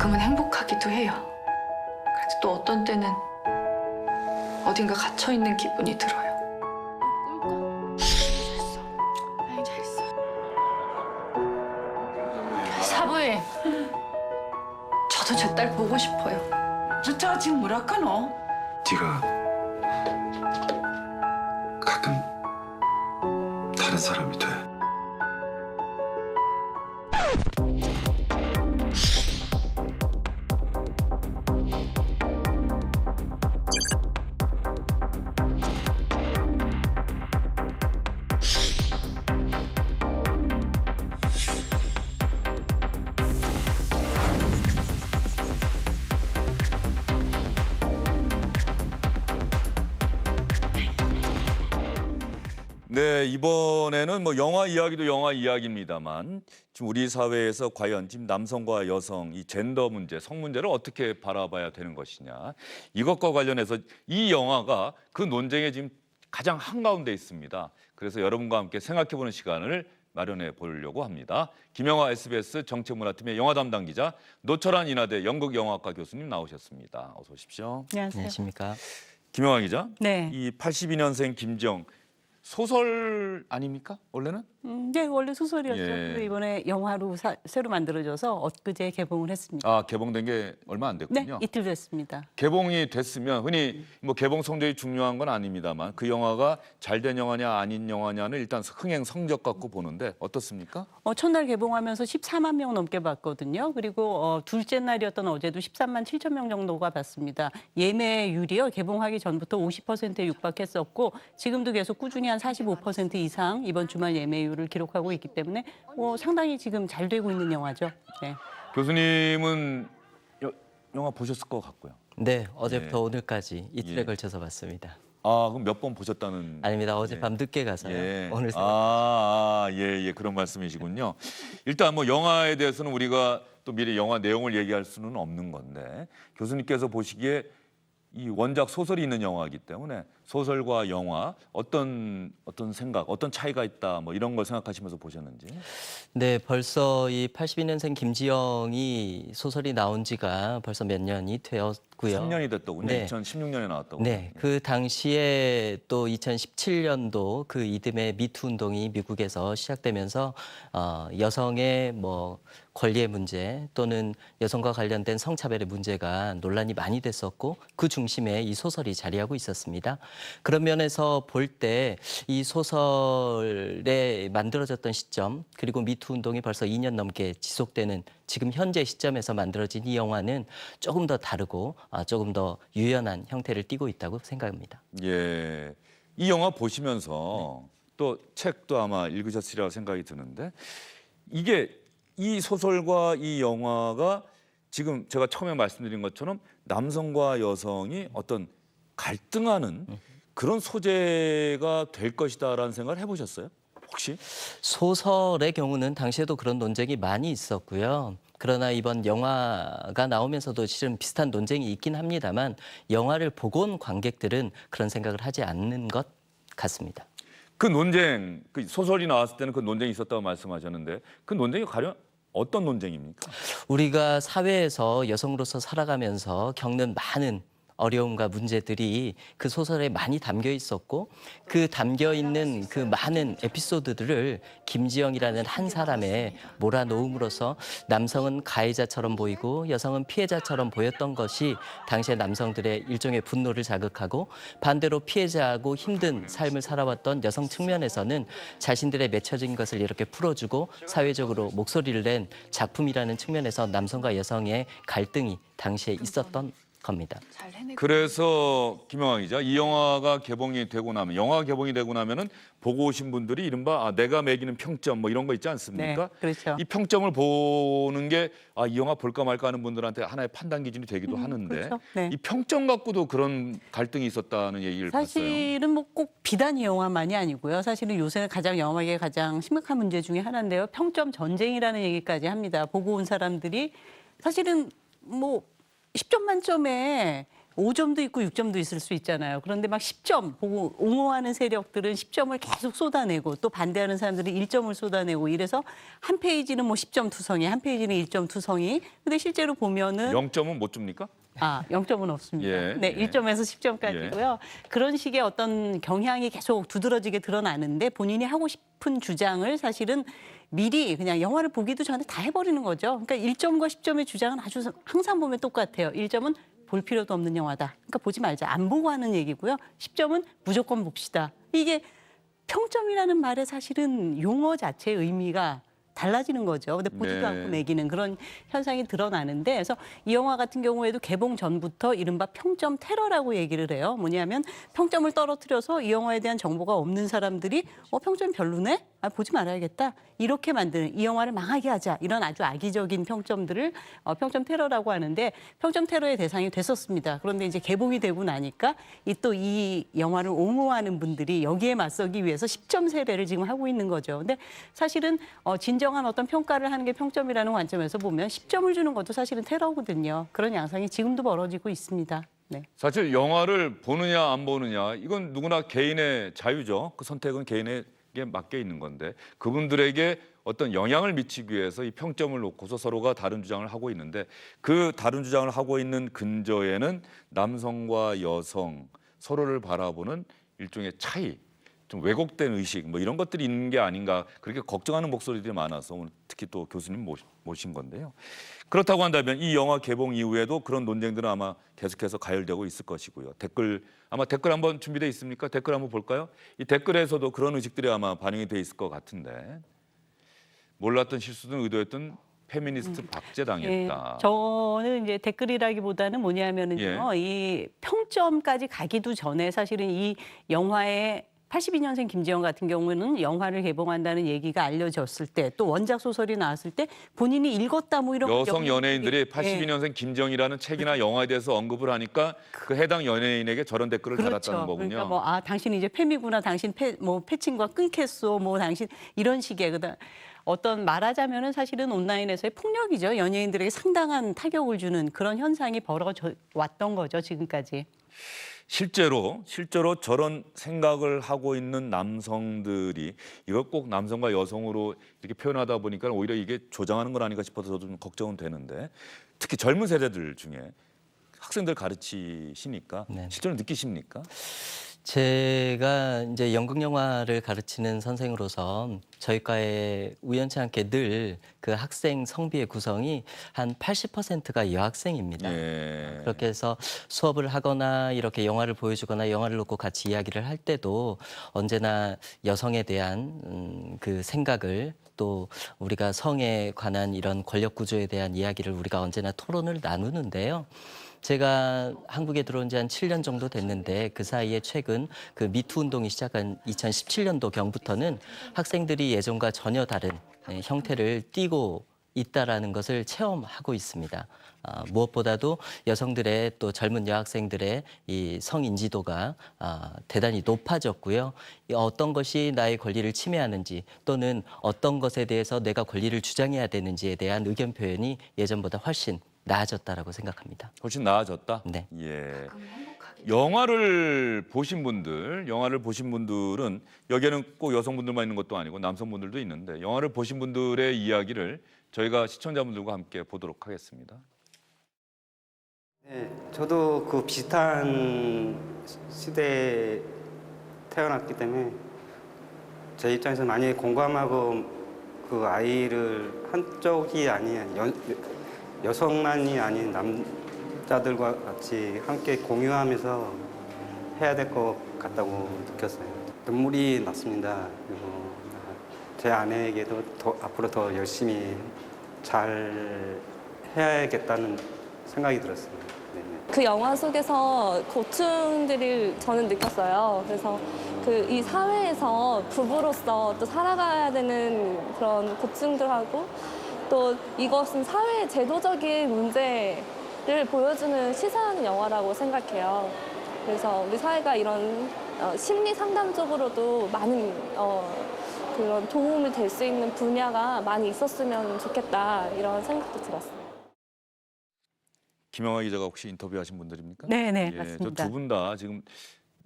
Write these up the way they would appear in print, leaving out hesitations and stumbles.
가끔은 행복하기도 해요. 그래도 또 어떤 때는 어딘가 갇혀있는 기분이 들어요. 잘했어. 사부님, 저도 제 딸 보고 싶어요. 저 지금 뭐랄까노? 네가 가끔 다른 사람이 돼. 네, 이번에는 뭐 영화 이야기도 영화 이야기입니다만 지금 우리 사회에서 과연 지금 남성과 여성 이 젠더 문제, 성 문제를 어떻게 바라봐야 되는 것이냐. 이것과 관련해서 이 영화가 그 논쟁에 지금 가장 한가운데 있습니다. 그래서 여러분과 함께 생각해보는 시간을 마련해 보려고 합니다. 김영하 SBS 정책문화팀의 영화 담당 기자, 노철한 인하대 연극영화과 교수님 나오셨습니다. 어서 오십시오. 안녕하세요. 안녕하십니까. 김영하 기자, 네. 이 82년생 김지영 소설 아닙니까? 원래는? 네, 원래 소설이었죠. 예. 근데 이번에 영화로 새로 만들어져서 엊그제 개봉을 했습니다. 아, 개봉된 게 얼마 안 네, 됐군요. 이틀 됐습니다. 개봉이 됐으면 흔히 뭐 개봉 성적이 중요한 건 아닙니다만 그 영화가 잘된 영화냐 아닌 영화냐는 일단 흥행 성적 갖고 보는데 어떻습니까? 첫날 개봉하면서 14만 명 넘게 봤거든요. 그리고 둘째 날이었던 어제도 13만 7천 명 정도가 봤습니다. 예매율이요. 개봉하기 전부터 50%에 육박했었고 지금도 계속 꾸준히 한 45% 이상 이번 주말 예매율을 기록하고 있기 때문에 상당히 지금 잘 되고 있는 영화죠. 네. 교수님은 영화 보셨을 것 같고요. 네, 어제부터 예. 오늘까지 이틀에 예. 걸쳐서 봤습니다. 아, 그럼 몇 번 보셨다는? 아닙니다. 예. 어젯밤 늦게 가서요. 예. 오늘 새벽. 예, 그런 말씀이시군요. 일단 뭐 영화에 대해서는 우리가 또 미리 영화 내용을 얘기할 수는 없는 건데 교수님께서 보시기에 이 원작 소설이 있는 영화이기 때문에 소설과 영화 어떤 생각, 어떤 차이가 있다 뭐 이런 걸 생각하시면서 보셨는지. 네, 벌써 이 82년생 김지영이 소설이 나온 지가 벌써 몇 년이 되었고요. 3년이 됐더군요. 네. 2016년에 나왔다고. 네, 그 당시에 또 2017년도 그 이듬해 미투 운동이 미국에서 시작되면서 여성의 뭐 권리의 문제 또는 여성과 관련된 성차별의 문제가 논란이 많이 됐었고 그 중심에 이 소설이 자리하고 있었습니다. 그런 면에서 볼 때 이 소설에 만들어졌던 시점 그리고 미투 운동이 벌써 2년 넘게 지속되는 지금 현재 시점에서 만들어진 이 영화는 조금 더 다르고 조금 더 유연한 형태를 띠고 있다고 생각합니다. 예. 이 영화 보시면서 또 책도 아마 읽으셨으리라고 생각이 드는데 이게 이 소설과 이 영화가 지금 제가 처음에 말씀드린 것처럼 남성과 여성이 어떤 갈등하는 그런 소재가 될 것이다라는 생각을 해보셨어요? 혹시? 소설의 경우는 당시에도 그런 논쟁이 많이 있었고요. 그러나 이번 영화가 나오면서도 실은 비슷한 논쟁이 있긴 합니다만 영화를 보고 온 관객들은 그런 생각을 하지 않는 것 같습니다. 그 논쟁, 그 소설이 나왔을 때는 그 논쟁이 있었다고 말씀하셨는데 그 논쟁이 가령 어떤 논쟁입니까? 우리가 사회에서 여성으로서 살아가면서 겪는 많은 어려움과 문제들이 그 소설에 많이 담겨 있었고 그 담겨 있는 그 많은 에피소드들을 김지영이라는 한 사람에 몰아놓음으로써 남성은 가해자처럼 보이고 여성은 피해자처럼 보였던 것이 당시의 남성들의 일종의 분노를 자극하고 반대로 피해자하고 힘든 삶을 살아왔던 여성 측면에서는 자신들의 맺혀진 것을 이렇게 풀어주고 사회적으로 목소리를 낸 작품이라는 측면에서 남성과 여성의 갈등이 당시에 있었던 겁니다. 그래서 김영하 기자, 이 영화가 개봉이 되고 나면 영화가 개봉이 되고 나면은 보고 오신 분들이 이른바 내가 매기는 평점 뭐 이런 거 있지 않습니까? 네, 그렇죠. 이 평점을 보는 게 이 영화 볼까 말까 하는 분들한테 하나의 판단 기준이 되기도 하는데 그렇죠. 네. 이 평점 갖고도 그런 갈등이 있었다는 얘기를 봤어요. 사실은 뭐 꼭 비단 영화만이 아니고요. 사실은 요새는 영화계의 가장 심각한 문제 중에 하나인데요. 평점 전쟁이라는 얘기까지 합니다. 보고 온 사람들이 사실은 뭐 10점 만점에 5점도 있고 6점도 있을 수 있잖아요. 그런데 막 10점 보고 옹호하는 세력들은 10점을 계속 쏟아내고 또 반대하는 사람들이 1점을 쏟아내고 이래서 한 페이지는 뭐 10점 투성이, 한 페이지는 1점 투성이. 근데 실제로 보면은 0점은 못 줍니까? 0점은 없습니다. 예, 네, 예. 1점에서 10점까지고요. 그런 식의 어떤 경향이 계속 두드러지게 드러나는데 본인이 하고 싶은 주장을 사실은 미리 그냥 영화를 보기도 전에 다 해버리는 거죠. 그러니까 1점과 10점의 주장은 아주 항상 보면 똑같아요. 1점은 볼 필요도 없는 영화다. 그러니까 보지 말자. 안 보고 하는 얘기고요. 10점은 무조건 봅시다. 이게 평점이라는 말에 사실은 용어 자체의 의미가 달라지는 거죠. 근데 보지도 네. 않고 매기는 그런 현상이 드러나는데, 그래서 이 영화 같은 경우에도 개봉 전부터 이른바 평점 테러라고 얘기를 해요. 뭐냐면 평점을 떨어뜨려서 이 영화에 대한 정보가 없는 사람들이 평점 별로네? 보지 말아야겠다. 이렇게 만드는, 이 영화를 망하게 하자. 이런 아주 악의적인 평점들을 평점 테러라고 하는데, 평점 테러의 대상이 됐었습니다. 그런데 이제 개봉이 되고 나니까 또 이 영화를 옹호하는 분들이 여기에 맞서기 위해서 10점 세례를 지금 하고 있는 거죠. 근데 사실은 진정한 어떤 평가를 하는 게 평점이라는 관점에서 보면 10점을 주는 것도 사실은 테러거든요. 그런 양상이 지금도 벌어지고 있습니다. 네. 사실 영화를 보느냐 안 보느냐 이건 누구나 개인의 자유죠. 그 선택은 개인에게 맡겨 있는 건데 그분들에게 어떤 영향을 미치기 위해서 이 평점을 놓고서 서로가 다른 주장을 하고 있는데 그 다른 주장을 하고 있는 근저에는 남성과 여성 서로를 바라보는 일종의 차이, 좀 왜곡된 의식 뭐 이런 것들이 있는 게 아닌가 그렇게 걱정하는 목소리들이 많아서 오늘 특히 또 교수님 모신 건데요. 그렇다고 한다면 이 영화 개봉 이후에도 그런 논쟁들은 아마 계속해서 가열되고 있을 것이고요. 댓글 한번 준비돼 있습니까? 댓글 한번 볼까요? 이 댓글에서도 그런 의식들이 아마 반영이 돼 있을 것 같은데 몰랐던 실수든 의도했던 페미니스트 박제당했다. 저는 이제 댓글이라기보다는 뭐냐면은요, 이 평점까지 가기도 전에 사실은 이 영화의 82년생 김지영 같은 경우는 영화를 개봉한다는 얘기가 알려졌을 때 또 원작 소설이 나왔을 때 본인이 읽었다 뭐 이런 여성 연예인들이 82년생 김정이라는 책이나 영화에 대해서 언급을 하니까 그 해당 연예인에게 저런 댓글을 달았다는 거군요. 그러니까 뭐 당신 이제 페미구나, 당신 패친과 끊겠소, 뭐 당신 이런 식의 어떤 말하자면은 사실은 온라인에서의 폭력이죠. 연예인들에게 상당한 타격을 주는 그런 현상이 벌어져 왔던 거죠, 지금까지. 실제로 저런 생각을 하고 있는 남성들이 이걸 꼭 남성과 여성으로 이렇게 표현하다 보니까 오히려 이게 조장하는 건 아닌가 싶어서 저도 좀 걱정은 되는데 특히 젊은 세대들 중에 학생들 가르치시니까 네. 실제로 느끼십니까? 제가 이제 연극 영화를 가르치는 선생으로서 저희 과에 우연치 않게 늘 그 학생 성비의 구성이 한 80%가 여학생입니다. 예. 그렇게 해서 수업을 하거나 이렇게 영화를 보여주거나 영화를 놓고 같이 이야기를 할 때도 언제나 여성에 대한 그 생각을 또 우리가 성에 관한 이런 권력 구조에 대한 이야기를 우리가 언제나 토론을 나누는데요. 제가 한국에 들어온 지 한 7년 정도 됐는데 그 사이에 최근 그 미투 운동이 시작한 2017년도 경부터는 학생들이 예전과 전혀 다른 형태를 띠고 있다라는 것을 체험하고 있습니다. 무엇보다도 여성들의 또 젊은 여학생들의 이 성인지도가 대단히 높아졌고요. 어떤 것이 나의 권리를 침해하는지 또는 어떤 것에 대해서 내가 권리를 주장해야 되는지에 대한 의견 표현이 예전보다 훨씬 나아졌다라고 생각합니다. 훨씬 나아졌다? 네. 예. 영화를 보신 분들은 여기에는 꼭 여성분들만 있는 것도 아니고 남성분들도 있는데 영화를 보신 분들의 이야기를 저희가 시청자분들과 함께 보도록 하겠습니다. 네, 저도 그 비슷한 시대에 태어났기 때문에 제 입장에서 많이 공감하고 그 아이를 한쪽이 아닌 여성만이 아닌 남자들과 같이 함께 공유하면서 해야 될 것 같다고 느꼈어요. 눈물이 났습니다. 그리고 제 아내에게도 앞으로 더 열심히 잘 해야겠다는 생각이 들었어요. 네네. 그 영화 속에서 고충들을 저는 느꼈어요. 그래서 이 사회에서 부부로서 또 살아가야 되는 그런 고충들하고 또 이것은 사회의 제도적인 문제를 보여주는 시사하는 영화라고 생각해요. 그래서 우리 사회가 이런 심리 상담 쪽으로도 많은 그런 도움이 될 수 있는 분야가 많이 있었으면 좋겠다 이런 생각도 들었어요. 김영하 기자가 혹시 인터뷰하신 분들입니까? 네네, 예, 맞습니다. 저 두 분 다 지금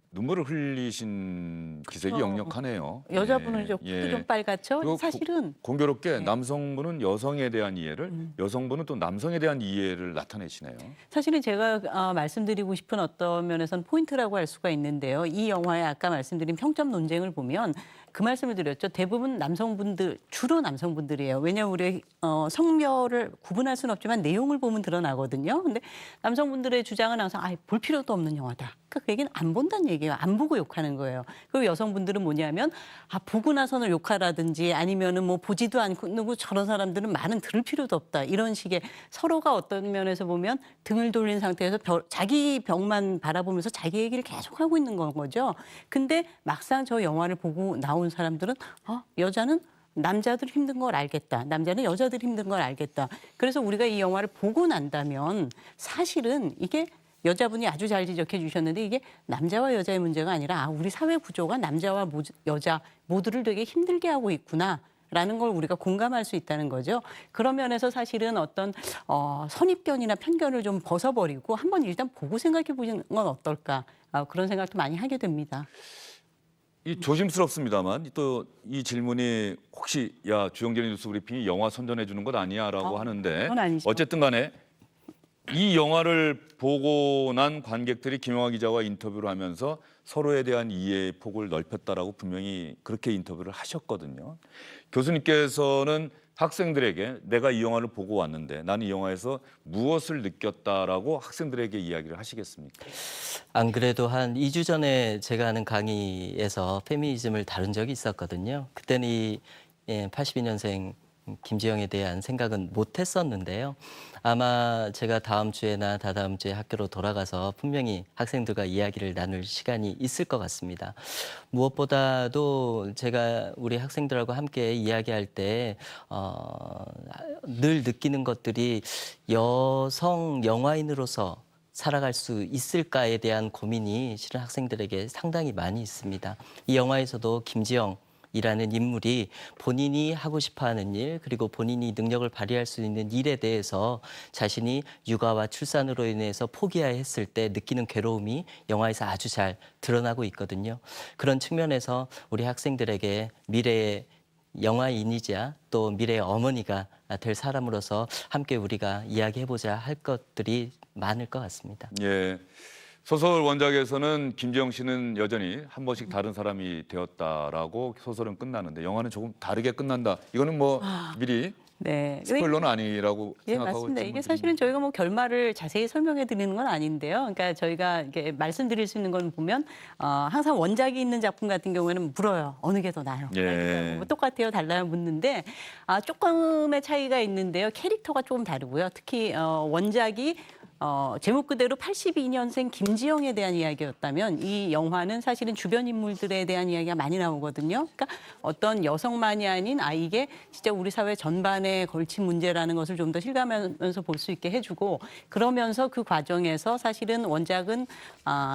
눈물을 흘리신 기색이 그렇죠. 역력하네요. 여자분은 이제 예, 코도 좀 빨갛죠. 그리고 사실은 공교롭게 네. 남성분은 여성에 대한 이해를, 여성분은 또 남성에 대한 이해를 나타내시네요. 사실은 제가 말씀드리고 싶은 어떤 면에서는 포인트라고 할 수가 있는데요. 이 영화의 아까 말씀드린 평점 논쟁을 보면 그 말씀을 드렸죠. 대부분 남성분들, 주로 남성분들이에요. 왜냐하면 우리 성별을 구분할 수는 없지만 내용을 보면 드러나거든요. 근데 남성분들의 주장은 항상 볼 필요도 없는 영화다. 그러니까 그 얘기는 안 본다는 얘기예요. 안 보고 욕하는 거예요. 그리고 여성분들은 뭐냐면 보고 나서는 욕하라든지 아니면은 뭐 보지도 않고 저런 사람들은 말은 들을 필요도 없다. 이런 식의 서로가 어떤 면에서 보면 등을 돌린 상태에서 자기 벽만 바라보면서 자기 얘기를 계속 하고 있는 건 거죠. 근데 막상 저 영화를 보고 나온 사람들은 여자는 남자들 힘든 걸 알겠다. 남자는 여자들 힘든 걸 알겠다. 그래서 우리가 이 영화를 보고 난다면 사실은 이게 여자분이 아주 잘 지적해 주셨는데 이게 남자와 여자의 문제가 아니라 우리 사회 구조가 남자와 여자 모두를 되게 힘들게 하고 있구나. 라는 걸 우리가 공감할 수 있다는 거죠. 그런 면에서 사실은 어떤 선입견이나 편견을 좀 벗어버리고 한번 일단 보고 생각해 보시는 건 어떨까. 그런 생각도 많이 하게 됩니다. 이 조심스럽습니다만 또 이 질문이 혹시 야 주영진의 뉴스브리핑이 영화 선전해 주는 것 아니야라고 하는데 그건 아니죠. 어쨌든 간에 이 영화를 보고 난 관객들이 김영하 기자와 인터뷰를 하면서 서로에 대한 이해의 폭을 넓혔다라고 분명히 그렇게 인터뷰를 하셨거든요. 교수님께서는 학생들에게 내가 이 영화를 보고 왔는데 나는 이 영화에서 무엇을 느꼈다라고 학생들에게 이야기를 하시겠습니까? 안 그래도 한 2주 전에 제가 하는 강의에서 페미니즘을 다룬 적이 있었거든요. 그때는 이 82년생 김지영에 대한 생각은 못 했었는데요. 아마 제가 다음 주에나 다다음 주에 학교로 돌아가서 분명히 학생들과 이야기를 나눌 시간이 있을 것 같습니다. 무엇보다도 제가 우리 학생들하고 함께 이야기할 때 늘 느끼는 것들이 여성 영화인으로서 살아갈 수 있을까에 대한 고민이 실은 학생들에게 상당히 많이 있습니다. 이 영화에서도 김지영 이라는 인물이 본인이 하고 싶어하는 일 그리고 본인이 능력을 발휘할 수 있는 일에 대해서 자신이 육아와 출산으로 인해서 포기해야 했을 때 느끼는 괴로움이 영화에서 아주 잘 드러나고 있거든요. 그런 측면에서 우리 학생들에게 미래의 영화인이자 또 미래의 어머니가 될 사람으로서 함께 우리가 이야기해보자 할 것들이 많을 것 같습니다. 예. 소설 원작에서는 김지영 씨는 여전히 한 번씩 다른 사람이 되었다라고 소설은 끝나는데 영화는 조금 다르게 끝난다. 이거는 뭐 미리 네. 스포일러는 아니라고 예, 생각하고 맞습니다. 이게 질문 사실은 저희가 뭐 결말을 자세히 설명해 드리는 건 아닌데요. 그러니까 저희가 이렇게 말씀드릴 수 있는 건 보면 항상 원작이 있는 작품 같은 경우에는 물어요. 어느 게 더 나아요? 예. 뭐 똑같아요, 달라요 묻는데 조금의 차이가 있는데요. 캐릭터가 조금 다르고요. 특히 원작이 제목 그대로 82년생 김지영에 대한 이야기였다면 이 영화는 사실은 주변 인물들에 대한 이야기가 많이 나오거든요. 그러니까 어떤 여성만이 아닌 이게 진짜 우리 사회 전반에 걸친 문제라는 것을 좀 더 실감하면서 볼 수 있게 해주고 그러면서 그 과정에서 사실은 원작은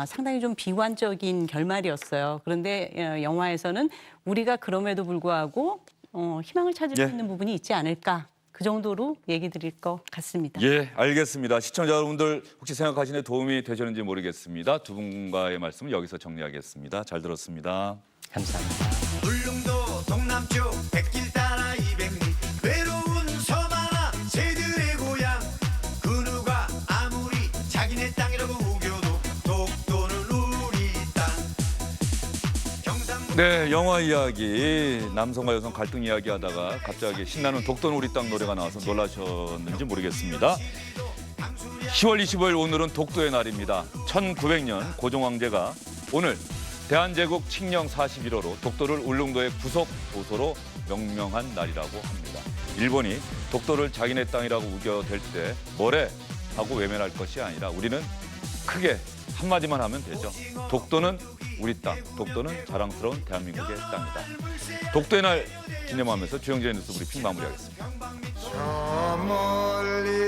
상당히 좀 비관적인 결말이었어요. 그런데 영화에서는 우리가 그럼에도 불구하고 희망을 찾을 수 예. 있는 부분이 있지 않을까. 그 정도로 얘기 드릴 것 같습니다. 예, 알겠습니다. 시청자 여러분들 혹시 생각하시는 데 도움이 되셨는지 모르겠습니다. 두 분과의 말씀을 여기서 정리하겠습니다. 잘 들었습니다. 감사합니다. 울릉도 동남쪽 백길 따라 200리 외로운 섬 하나 새들의 고향 그 누가 아무리 자기네 땅이라고 우겨도 독도는 우리 땅 경상북도 네, 영화 이야기, 남성과 여성 갈등 이야기 하다가 갑자기 신나는 독도는 우리 땅 노래가 나와서 놀라셨는지 모르겠습니다. 10월 25일 오늘은 독도의 날입니다. 1900년 고종 황제가 오늘 대한제국 칙령 41호로 독도를 울릉도의 부속 도서로 명명한 날이라고 합니다. 일본이 독도를 자기네 땅이라고 우겨댈 때 뭐래 하고 외면할 것이 아니라 우리는 크게 한마디만 하면 되죠. 독도는 우리 땅, 독도는 자랑스러운 대한민국의 땅이다. 독도의 날 기념하면서 주영진의 뉴스브리핑 마무리하겠습니다. 저 멀리